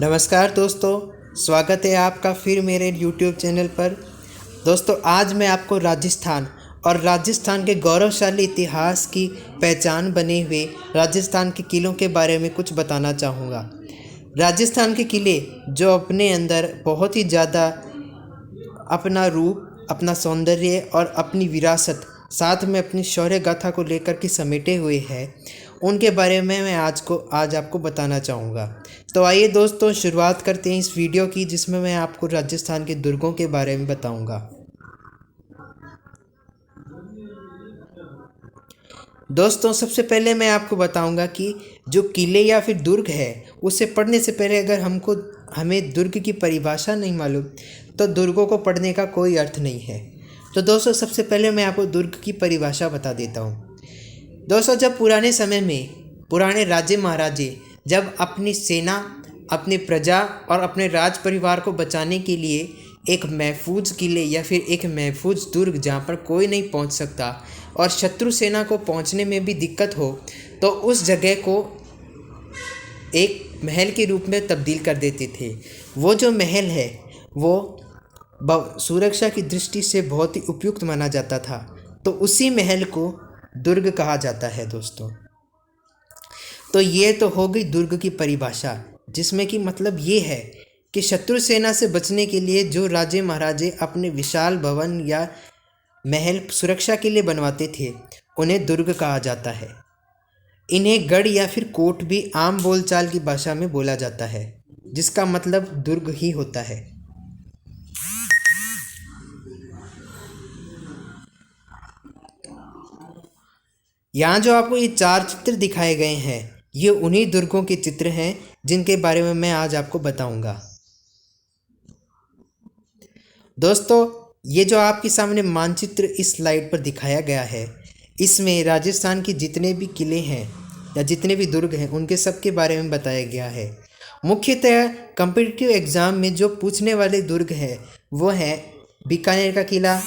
नमस्कार दोस्तों, स्वागत है आपका फिर मेरे YouTube चैनल पर। दोस्तों, आज मैं आपको राजस्थान और राजस्थान के गौरवशाली इतिहास की पहचान बने हुए राजस्थान के किलों के बारे में कुछ बताना चाहूँगा। राजस्थान के किले जो अपने अंदर बहुत ही ज़्यादा अपना रूप, अपना सौंदर्य और अपनी विरासत, साथ में अपनी शौर्य गाथा को लेकर के समेटे हुए हैं, उनके बारे में मैं आज आपको बताना चाहूँगा। तो आइए दोस्तों, शुरुआत करते हैं इस वीडियो की, जिसमें मैं आपको राजस्थान के दुर्गों के बारे में बताऊँगा। दोस्तों, सबसे पहले मैं आपको बताऊंगा कि जो किले या फिर दुर्ग है, उसे पढ़ने से पहले अगर हमें दुर्ग की परिभाषा नहीं मालूम तो दुर्गों को पढ़ने का कोई अर्थ नहीं है। तो दोस्तों, सबसे पहले मैं आपको दुर्ग की परिभाषा बता देता हूँ। दोस्तों, जब पुराने समय में पुराने राजे महाराजे जब अपनी सेना, अपनी प्रजा और अपने राज परिवार को बचाने के लिए एक महफूज किले या फिर एक महफूज दुर्ग जहाँ पर कोई नहीं पहुँच सकता और शत्रु सेना को पहुँचने में भी दिक्कत हो, तो उस जगह को एक महल के रूप में तब्दील कर देते थे। वो जो महल है वो सुरक्षा की दृष्टि से बहुत ही उपयुक्त माना जाता था, तो उसी महल को दुर्ग कहा जाता है दोस्तों। तो ये तो हो गई दुर्ग की परिभाषा, जिसमें कि मतलब ये है कि शत्रु सेना से बचने के लिए जो राजे महाराजे अपने विशाल भवन या महल सुरक्षा के लिए बनवाते थे, उन्हें दुर्ग कहा जाता है। इन्हें गढ़ या फिर कोट भी आम बोलचाल की भाषा में बोला जाता है, जिसका मतलब दुर्ग ही होता है। यहाँ जो आपको ये 4 चित्र दिखाए गए हैं, ये उन्हीं दुर्गों के चित्र हैं जिनके बारे में मैं आज आपको बताऊंगा। दोस्तों, ये जो आपके सामने मानचित्र इस स्लाइड पर दिखाया गया है, इसमें राजस्थान के जितने भी किले हैं या जितने भी दुर्ग हैं, उनके सब के बारे में बताया गया है। मुख्यतः कॉम्पिटिटिव एग्ज़ाम में जो पूछने वाले दुर्ग हैं वो है बीकानेर का किला,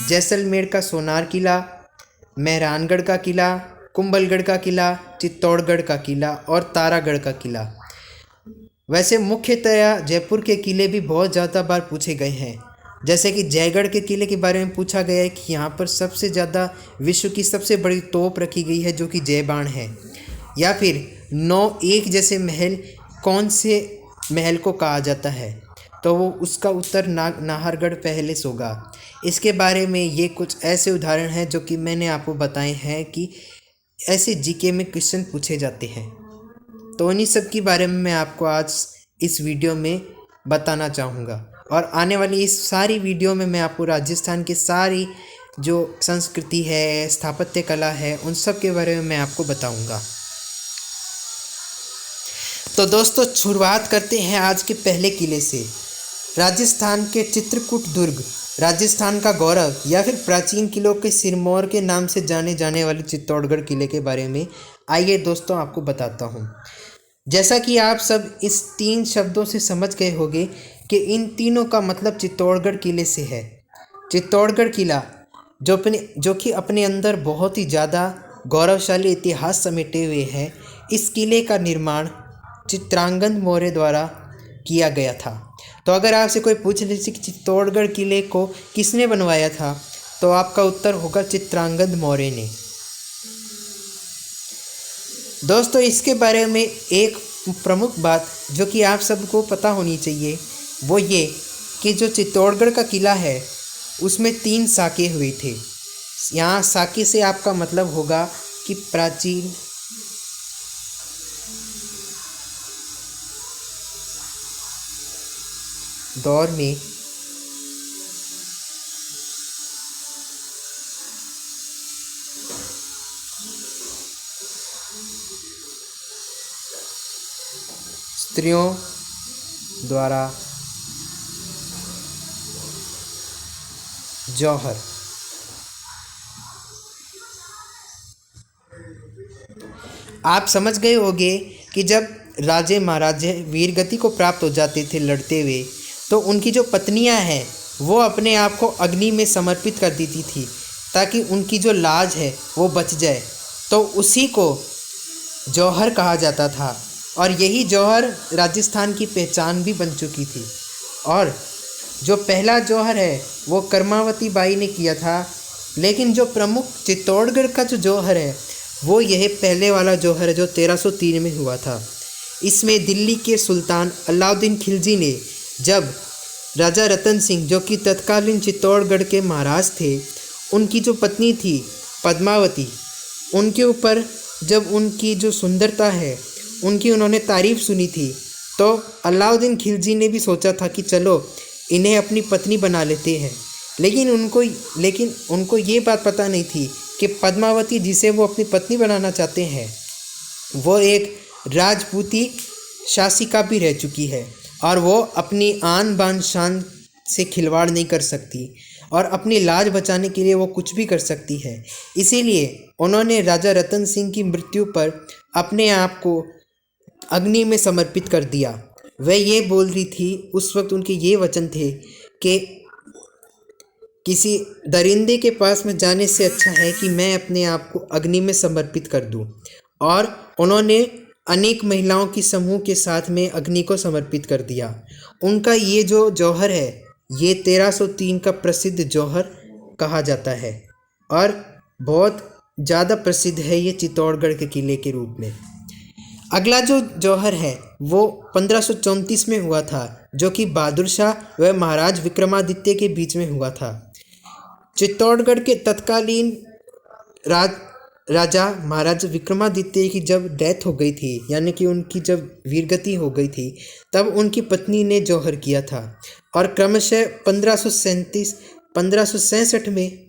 जैसलमेर का सोनार किला, मेहरानगढ़ का किला, कुंभलगढ़ का किला, चित्तौड़गढ़ का किला और तारागढ़ का किला। वैसे मुख्यतया जयपुर के किले भी बहुत ज़्यादा बार पूछे गए हैं, जैसे कि जयगढ़ के किले के बारे में पूछा गया है कि यहाँ पर सबसे ज़्यादा विश्व की सबसे बड़ी तोप रखी गई है जो कि जयबाण है, या फिर 9-1 जैसे महल कौन से महल को कहा जाता है, तो वो उसका उत्तर नाहरगढ़ पैलेस होगा। इसके बारे में ये कुछ ऐसे उदाहरण हैं जो कि मैंने आपको बताए हैं कि ऐसे जीके में क्वेश्चन पूछे जाते हैं। तो उन्हीं सब के बारे में मैं आपको आज इस वीडियो में बताना चाहूँगा, और आने वाली इस सारी वीडियो में मैं आपको राजस्थान की सारी जो संस्कृति है, स्थापत्य कला है, उन सब के बारे में मैं आपको बताऊँगा। तो दोस्तों, शुरुआत करते हैं आज के पहले किले से। राजस्थान के चित्रकूट दुर्ग, राजस्थान का गौरव या फिर प्राचीन किलों के सिरमौर के नाम से जाने जाने वाले चित्तौड़गढ़ किले के बारे में आइए दोस्तों आपको बताता हूँ। जैसा कि आप सब इस 3 शब्दों से समझ गए होंगे कि इन तीनों का मतलब चित्तौड़गढ़ किले से है। चित्तौड़गढ़ किला जो कि अपने अंदर बहुत ही ज़्यादा गौरवशाली इतिहास समेटे हुए है, इस किले का निर्माण चित्रांगद मौर्य द्वारा किया गया था। तो अगर आपसे कोई पूछ ले कि चित्तौड़गढ़ किले को किसने बनवाया था, तो आपका उत्तर होगा चित्रांगद मौर्य ने। दोस्तों, इसके बारे में एक प्रमुख बात जो कि आप सबको पता होनी चाहिए, वो ये कि जो चित्तौड़गढ़ का किला है उसमें 3 साके हुए थे। यहाँ साके से आपका मतलब होगा कि प्राचीन दौर में स्त्रियों द्वारा जौहर, आप समझ गए होंगे कि जब राजे महाराजे वीरगति को प्राप्त हो जाते थे लड़ते हुए, तो उनकी जो पत्नियां हैं वो अपने आप को अग्नि में समर्पित कर देती थी ताकि उनकी जो लाज है वो बच जाए। तो उसी को जौहर कहा जाता था। और यही जौहर राजस्थान की पहचान भी बन चुकी थी। और जो पहला जौहर है वो कर्मावती बाई ने किया था, लेकिन जो प्रमुख चित्तौड़गढ़ का जो जौहर है वो यह पहले वाला जौहर है जो 1303 में हुआ था। इसमें दिल्ली के सुल्तान अलाउद्दीन खिलजी ने जब राजा रतन सिंह जो कि तत्कालीन चित्तौड़गढ़ के महाराज थे, उनकी जो पत्नी थी पद्मावती, उनके ऊपर जब उनकी जो सुंदरता है उनकी उन्होंने तारीफ़ सुनी थी, तो अलाउद्दीन खिलजी ने भी सोचा था कि चलो इन्हें अपनी पत्नी बना लेते हैं। लेकिन उनको ये बात पता नहीं थी कि पद्मावती जिसे वो अपनी पत्नी बनाना चाहते हैं वो एक राजपूती शासिका भी रह चुकी है और वो अपनी आन बान शान से खिलवाड़ नहीं कर सकती और अपनी लाज बचाने के लिए वो कुछ भी कर सकती है। इसीलिए उन्होंने राजा रतन सिंह की मृत्यु पर अपने आप को अग्नि में समर्पित कर दिया। वह ये बोल रही थी, उस वक्त उनके ये वचन थे कि किसी दरिंदे के पास में जाने से अच्छा है कि मैं अपने आप को अग्नि में समर्पित कर दूं। और उन्होंने अनेक महिलाओं की समूह के साथ में अग्नि को समर्पित कर दिया। उनका ये जो जौहर है ये 1303 का प्रसिद्ध जौहर कहा जाता है और बहुत ज़्यादा प्रसिद्ध है ये चित्तौड़गढ़ के किले के रूप में। अगला जो जौहर है वो 1534 में हुआ था, जो कि बहादुर शाह व महाराज विक्रमादित्य के बीच में हुआ था। चित्तौड़गढ़ के तत्कालीन राजा महाराज विक्रमादित्य की जब डेथ हो गई थी, यानी कि उनकी जब वीरगति हो गई थी, तब उनकी पत्नी ने जौहर किया था और क्रमशः 1567 में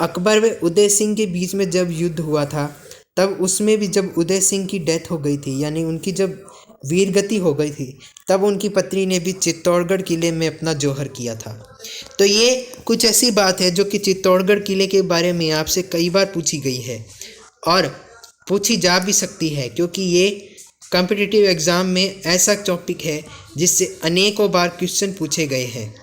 अकबर व उदय सिंह के बीच में जब युद्ध हुआ था, तब उसमें भी जब उदय सिंह की डेथ हो गई थी, यानी उनकी जब वीरगति हो गई थी, तब उनकी पत्नी ने भी चित्तौड़गढ़ किले में अपना जौहर किया था। तो ये कुछ ऐसी बात है जो कि चित्तौड़गढ़ किले के बारे में आपसे कई बार पूछी गई है और पूछी जा भी सकती है, क्योंकि ये कॉम्पिटिटिव एग्ज़ाम में ऐसा टॉपिक है जिससे अनेकों बार क्वेश्चन पूछे गए हैं।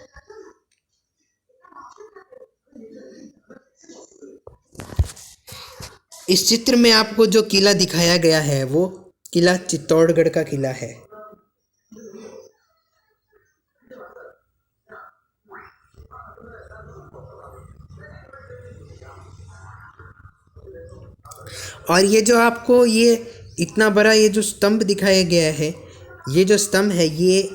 इस चित्र में आपको जो किला दिखाया गया है वो किला चित्तौड़गढ़ का किला है। और ये जो आपको ये इतना बड़ा ये जो स्तंभ दिखाया गया है, ये जो स्तंभ है ये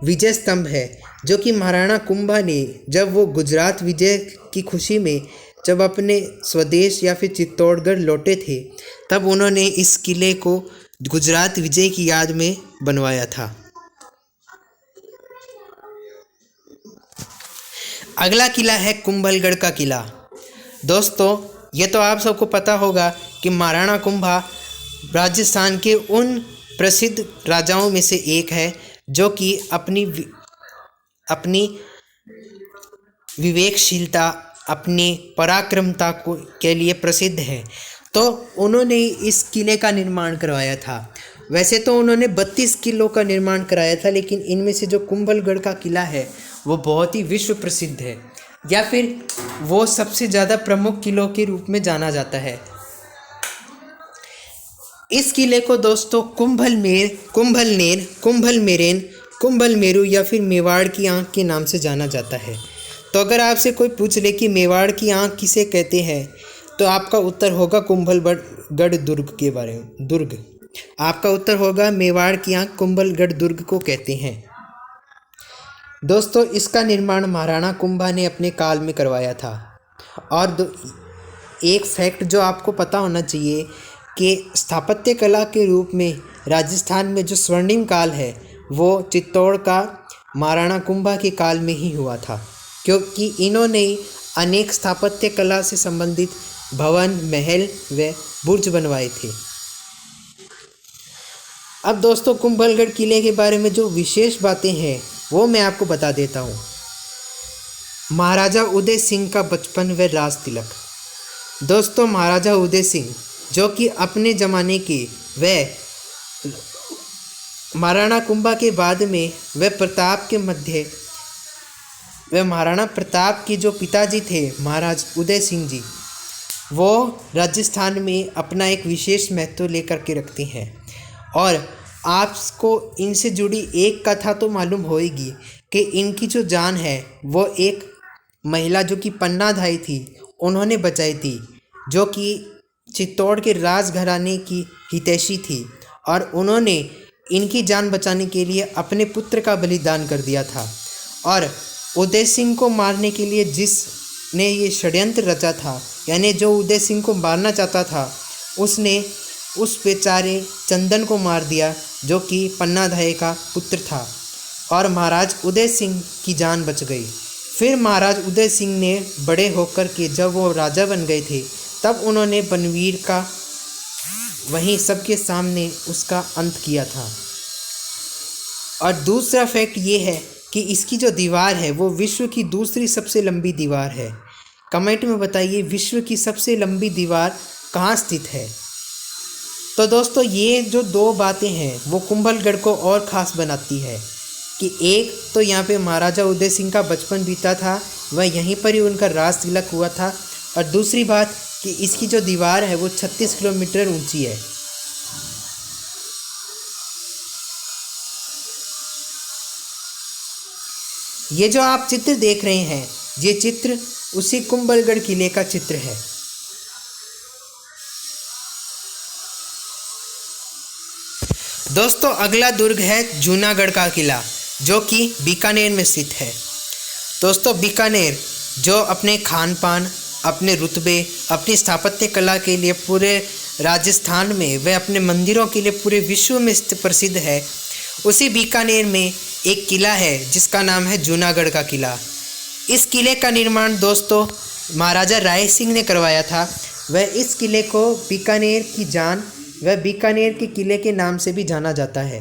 विजय स्तंभ है, जो कि महाराणा कुंभा ने जब वो गुजरात विजय की खुशी में जब अपने स्वदेश या फिर चित्तौड़गढ़ लौटे थे, तब उन्होंने इस किले को गुजरात विजय की याद में बनवाया था। अगला किला है कुंभलगढ़ का किला। दोस्तों ये तो आप सबको पता होगा कि महाराणा कुंभा राजस्थान के उन प्रसिद्ध राजाओं में से एक है जो कि अपनी विवेकशीलता, अपनी पराक्रमता के लिए प्रसिद्ध है। तो उन्होंने इस किले का निर्माण करवाया था। वैसे तो उन्होंने 32 किलों का निर्माण कराया था, लेकिन इनमें से जो कुंभलगढ़ का किला है वो बहुत ही विश्व प्रसिद्ध है, या फिर वो सबसे ज़्यादा प्रमुख किलों के रूप में जाना जाता है। इस किले को दोस्तों कुंभलमेर, कुंभलनेर, कुंभलमेरेन, कुंभलमेरू या फिर मेवाड़ की आंख के नाम से जाना जाता है। तो अगर आपसे कोई पूछ ले कि मेवाड़ की आंख किसे कहते हैं, तो आपका उत्तर होगा कुंभलगढ़ दुर्ग के बारे में। दुर्ग आपका उत्तर होगा मेवाड़ की आंख कुंभलगढ़ दुर्ग को कहते हैं। दोस्तों इसका निर्माण महाराणा कुंभा ने अपने काल में करवाया था। और एक फैक्ट जो आपको पता होना चाहिए कि स्थापत्य कला के रूप में राजस्थान में जो स्वर्णिम काल है वो चित्तौड़ का महाराणा कुंभा के काल में ही हुआ था, क्योंकि इन्होंने अनेक स्थापत्य कला से संबंधित भवन, महल व बुर्ज बनवाए थे। अब दोस्तों कुंभलगढ़ किले के बारे में जो विशेष बातें हैं वो मैं आपको बता देता हूँ। महाराजा उदय सिंह का बचपन व राज तिलक। दोस्तों महाराजा उदय सिंह जो कि अपने ज़माने के व महाराणा कुंभा के बाद में व प्रताप के मध्य व महाराणा प्रताप के जो पिताजी थे महाराज उदय सिंह जी, वो राजस्थान में अपना एक विशेष महत्व लेकर के रखते हैं। और आपको इनसे जुड़ी एक कथा तो मालूम होएगी कि इनकी जो जान है वो एक महिला जो कि पन्नाधाई थी उन्होंने बचाई थी, जो कि चित्तौड़ के राजघराने की हितैषी थी और उन्होंने इनकी जान बचाने के लिए अपने पुत्र का बलिदान कर दिया था। और उदय सिंह को मारने के लिए जिसने ये षड्यंत्र रचा था, यानी जो उदय सिंह को मारना चाहता था, उसने उस बेचारे चंदन को मार दिया जो कि पन्नाधाय का पुत्र था और महाराज उदय सिंह की जान बच गई। फिर महाराज उदय सिंह ने बड़े होकर के जब वो राजा बन गए थे तब उन्होंने बनवीर का वहीं सबके सामने उसका अंत किया था। और दूसरा फैक्ट ये है कि इसकी जो दीवार है वो विश्व की दूसरी सबसे लंबी दीवार है। कमेंट में बताइए विश्व की सबसे लंबी दीवार कहाँ स्थित है। तो दोस्तों ये जो दो बातें हैं वो कुंभलगढ़ को और ख़ास बनाती है कि एक तो यहाँ पे महाराजा उदय सिंह का बचपन बीता था, वह यहीं पर ही उनका राज तिलक हुआ था, और दूसरी बात कि इसकी जो दीवार है वो 36 किलोमीटर ऊंची है। ये जो आप चित्र देख रहे हैं ये चित्र उसी कुंभलगढ़ किले का चित्र है। दोस्तों अगला दुर्ग है जूनागढ़ का किला जो कि बीकानेर में स्थित है। दोस्तों बीकानेर जो अपने खान पान, अपने रुतबे, अपनी स्थापत्य कला के लिए पूरे राजस्थान में व अपने मंदिरों के लिए पूरे विश्व में प्रसिद्ध है, उसी बीकानेर में एक किला है जिसका नाम है जूनागढ़ का किला। इस किले का निर्माण दोस्तों महाराजा राय सिंह ने करवाया था। वह इस किले को बीकानेर की जान व बीकानेर के किले के नाम से भी जाना जाता है।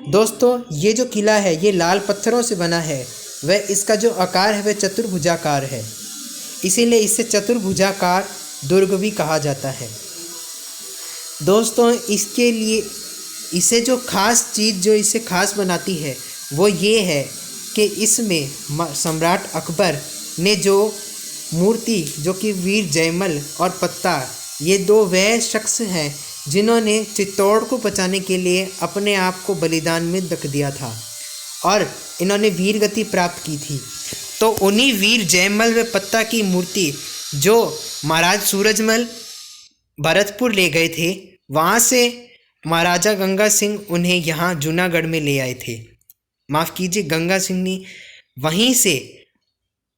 दोस्तों ये जो किला है ये लाल पत्थरों से बना है, वह इसका जो आकार है वह चतुर्भुजाकार है, इसीलिए इसे चतुर्भुजाकार दुर्ग भी कहा जाता है। दोस्तों इसके लिए इसे जो खास चीज़ जो इसे खास बनाती है वो ये है कि इसमें सम्राट अकबर ने जो मूर्ति जो कि वीर जयमल और पत्ता, ये दो वह शख्स हैं जिन्होंने चित्तौड़ को बचाने के लिए अपने आप को बलिदान में रख दिया था और इन्होंने वीर गति प्राप्त की थी। तो उन्हीं वीर जयमल व पत्ता की मूर्ति जो महाराज सूरजमल भरतपुर ले गए थे, वहाँ से महाराजा गंगा सिंह उन्हें यहाँ जूनागढ़ में ले आए थे। माफ़ कीजिए, गंगा सिंह ने वहीं से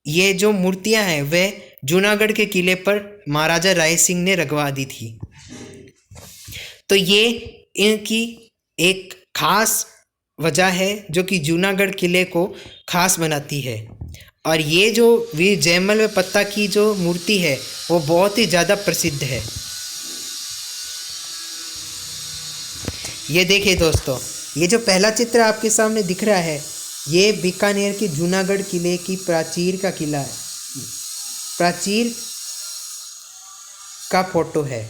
ये जो मूर्तियाँ हैं वह जूनागढ़ के किले पर महाराजा राय सिंह ने रखवा दी थी। तो ये इनकी एक खास वजह है जो कि जूनागढ़ किले को खास बनाती है। और ये जो वीर जयमल व पत्ता की जो मूर्ति है वो बहुत ही ज़्यादा प्रसिद्ध है। ये देखिए दोस्तों, ये जो पहला चित्र आपके सामने दिख रहा है ये बीकानेर के जूनागढ़ किले की प्राचीर का किला है, प्राचीर का फोटो है।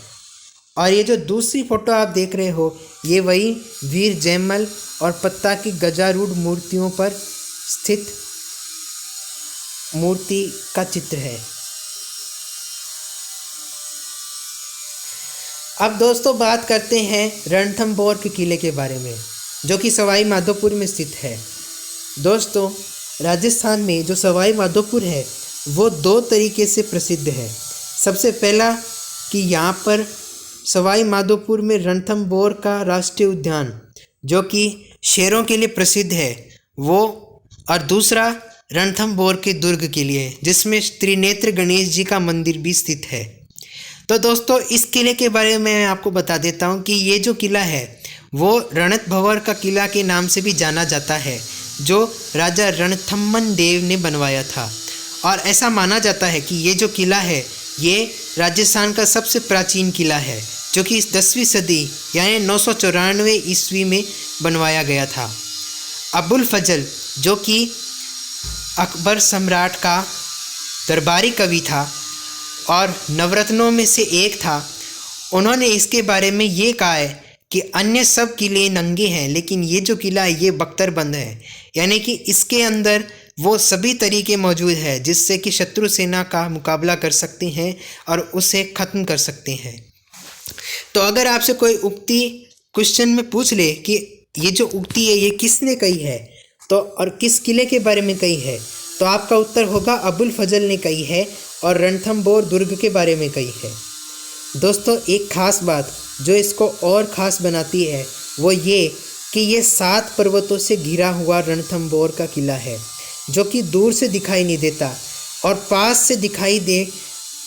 और ये जो दूसरी फ़ोटो आप देख रहे हो ये वही वीर जयमल और पत्ता की गजारूढ़ मूर्तियों पर स्थित मूर्ति का चित्र है। अब दोस्तों बात करते हैं रणथंभौर के किले के बारे में जो कि सवाई माधोपुर में स्थित है। दोस्तों राजस्थान में जो सवाई माधोपुर है वो दो तरीके से प्रसिद्ध है। सबसे पहला कि यहाँ पर सवाई माधोपुर में रणथंभौर का राष्ट्रीय उद्यान जो कि शेरों के लिए प्रसिद्ध है वो, और दूसरा रणथंभौर के दुर्ग के लिए जिसमें त्रिनेत्र गणेश जी का मंदिर भी स्थित है। तो दोस्तों इस किले के बारे में मैं आपको बता देता हूँ कि ये जो किला है वो रणथंभौर का किला के नाम से भी जाना जाता है जो राजा रणथंभन देव ने बनवाया था। और ऐसा माना जाता है कि ये जो किला है ये राजस्थान का सबसे प्राचीन किला है जो कि इस 10वीं सदी यानी 994 ईस्वी में बनवाया गया था। अबुल फजल जो कि अकबर सम्राट का दरबारी कवि था और नवरत्नों में से एक था, उन्होंने इसके बारे में ये कहा है कि अन्य सब किले नंगे हैं लेकिन ये जो किला है ये बख्तरबंद है, यानी कि इसके अंदर वो सभी तरीके मौजूद है जिससे कि शत्रु सेना का मुकाबला कर सकते हैं और उसे ख़त्म कर सकते हैं। तो अगर आपसे कोई उक्ति क्वेश्चन में पूछ ले कि ये जो उक्ति है ये किसने कही है, तो और किस किले के बारे में कही है, तो आपका उत्तर होगा अबुल फजल ने कही है और रणथंबोर दुर्ग के बारे में कही है। दोस्तों, एक खास बात जो इसको और ख़ास बनाती है वो ये कि ये 7 पर्वतों से घिरा हुआ रणथंबोर का किला है, जो कि दूर से दिखाई नहीं देता और पास से दिखाई दे।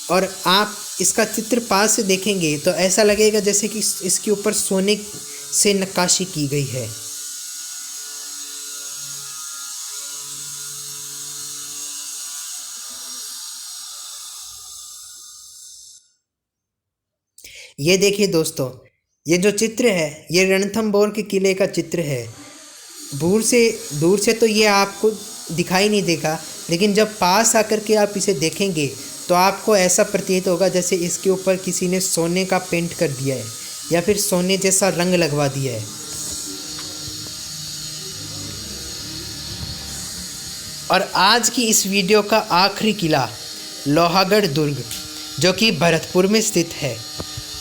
और आप इसका चित्र पास से देखेंगे तो ऐसा लगेगा जैसे कि इसके ऊपर सोने से नक्काशी की गई है। ये देखिए दोस्तों, ये जो चित्र है ये रणथंबोर के किले का चित्र है। दूर से तो ये आपको दिखाई नहीं देगा, लेकिन जब पास आकर के आप इसे देखेंगे तो आपको ऐसा प्रतीत होगा जैसे इसके ऊपर किसी ने सोने का पेंट कर दिया है या फिर सोने जैसा रंग लगवा दिया है। और आज की इस वीडियो का आखिरी किला लोहागढ़ दुर्ग, जो कि भरतपुर में स्थित है।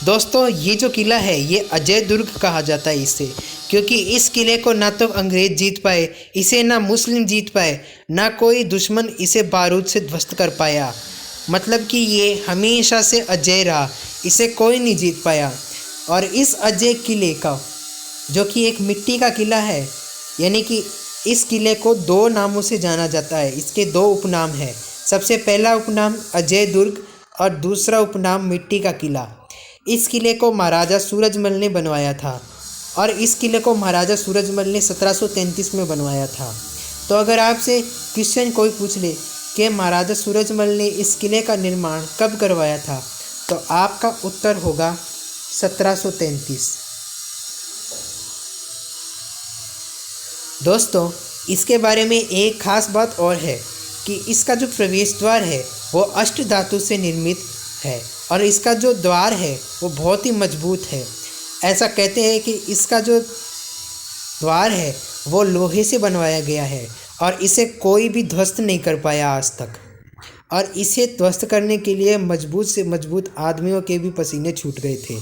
दोस्तों, ये जो किला है ये अजय दुर्ग कहा जाता है इसे, क्योंकि इस किले को ना तो अंग्रेज जीत पाए, इसे ना मुस्लिम जीत पाए, ना कोई दुश्मन इसे बारूद से ध्वस्त कर पाया। मतलब कि ये हमेशा से अजय रहा, इसे कोई नहीं जीत पाया। और इस अजय किले का, जो कि एक मिट्टी का किला है, यानी कि इस किले को 2 नामों से जाना जाता है। इसके 2 उपनाम हैं। सबसे पहला उपनाम अजय दुर्ग और दूसरा उपनाम मिट्टी का किला। इस किले को महाराजा सूरजमल ने बनवाया था और इस किले को महाराजा सूरजमल ने 1733 में बनवाया था। तो अगर आपसे क्वेश्चन कोई पूछ ले कि महाराजा सूरजमल ने इस किले का निर्माण कब करवाया था, तो आपका उत्तर होगा 1733। दोस्तों, इसके बारे में एक ख़ास बात और है कि इसका जो प्रवेश द्वार है वो अष्ट धातु से निर्मित है और इसका जो द्वार है वो बहुत ही मजबूत है। ऐसा कहते हैं कि इसका जो द्वार है वो लोहे से बनवाया गया है और इसे कोई भी ध्वस्त नहीं कर पाया आज तक। और इसे ध्वस्त करने के लिए मजबूत से मजबूत आदमियों के भी पसीने छूट गए थे।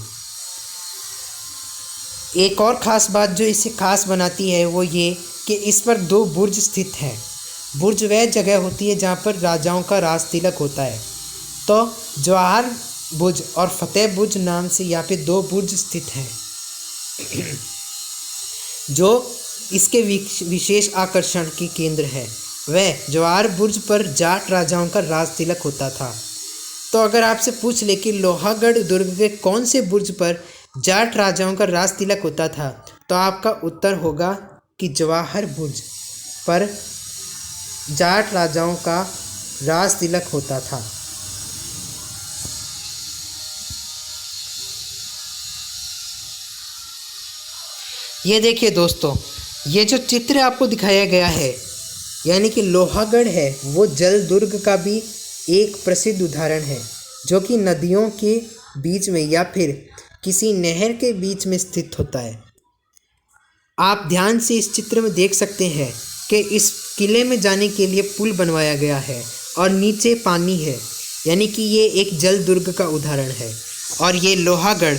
एक और ख़ास बात जो इसे खास बनाती है वो ये कि इस पर 2 बुर्ज स्थित हैं। बुर्ज वह जगह होती है जहाँ पर राजाओं का राज तिलक होता है। तो जवाहर बुर्ज और फतेह बुर्ज नाम से यहाँ पे 2 बुर्ज स्थित हैं, जो इसके विशेष आकर्षण के केंद्र है। वह जवाहर बुर्ज पर जाट राजाओं का राज तिलक होता था। तो अगर आपसे पूछ ले कि लोहागढ़ दुर्ग के कौन से बुर्ज पर जाट राजाओं का राज तिलक होता था, तो आपका उत्तर होगा कि जवाहर बुर्ज पर जाट राजाओं का राज तिलक होता था। ये देखिए दोस्तों, ये जो चित्र आपको दिखाया गया है यानी कि लोहागढ़ है, वो जल दुर्ग का भी एक प्रसिद्ध उदाहरण है, जो कि नदियों के बीच में या फिर किसी नहर के बीच में स्थित होता है। आप ध्यान से इस चित्र में देख सकते हैं कि इस किले में जाने के लिए पुल बनवाया गया है और नीचे पानी है, यानी कि ये एक जल दुर्ग का उदाहरण है। और ये लोहागढ़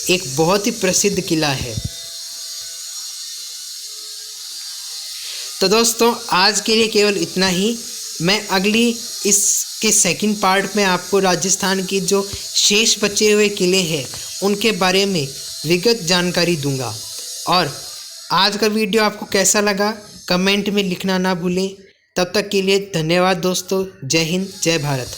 एक बहुत ही प्रसिद्ध किला है। तो दोस्तों, आज के लिए केवल इतना ही। मैं अगली इसके सेकंड पार्ट में आपको राजस्थान के जो शेष बचे हुए किले हैं उनके बारे में विगत जानकारी दूंगा। और आज का वीडियो आपको कैसा लगा कमेंट में लिखना ना भूलें। तब तक के लिए धन्यवाद दोस्तों। जय हिंद, जय भारत।